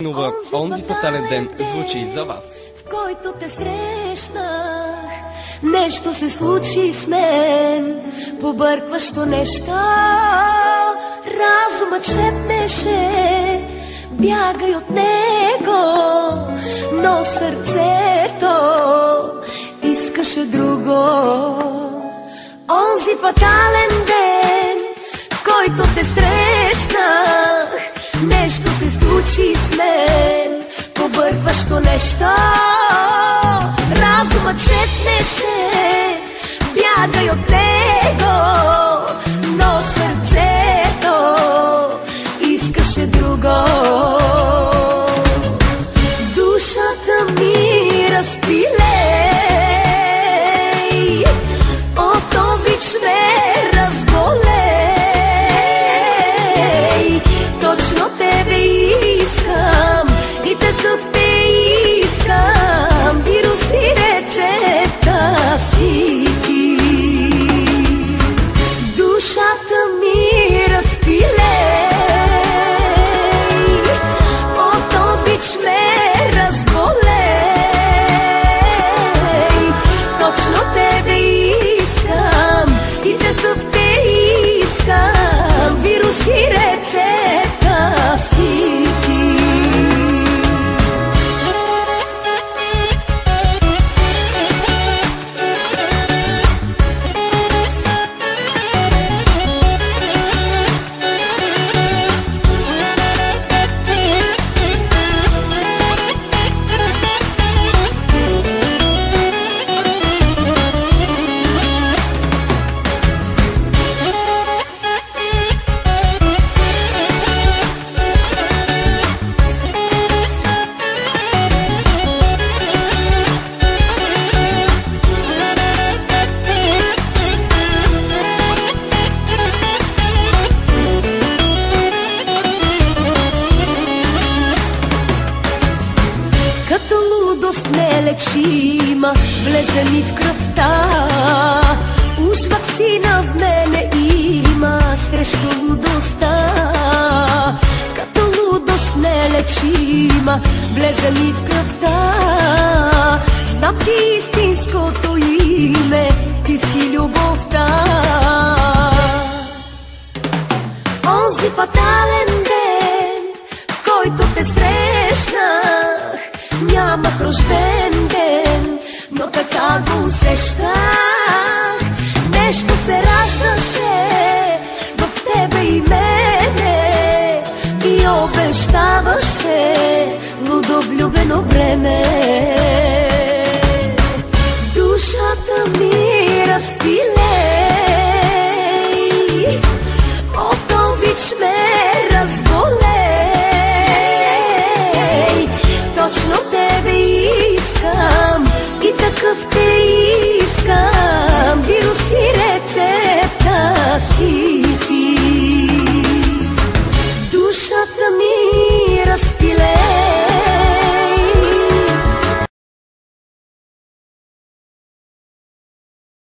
Онзи фатален ден звучи за вас. В който те срещнах, нещо се случи с мен, побъркващо нещо. Разумът шепнеше, бягай от него, но сърцето искаше друго. Онзи фатален ден, в който те срещнах, нещо се случи с мен, побъркващо нещо. Разумът шепнеше, бягай от него, но сърцето искаше друго. Душата ми разпилей, от обич ме разболей. Точно тебе искам и такъв те искам, вирус и рецепта си ти. Душата ми разпилей, от обич ме разболей. Точно тебе искам и такъв те искам, вирус и рецепта си ти. Като лудост нелечима влезе ми в кръвта, уж ваксина в мене има срещу лудостта. Като лудост нелечима влезе ми в кръвта, знам ти истинското име, ти си любовта. Онзи фатален ден, в който те срещнах, нямах рожден ден, но така го усещах.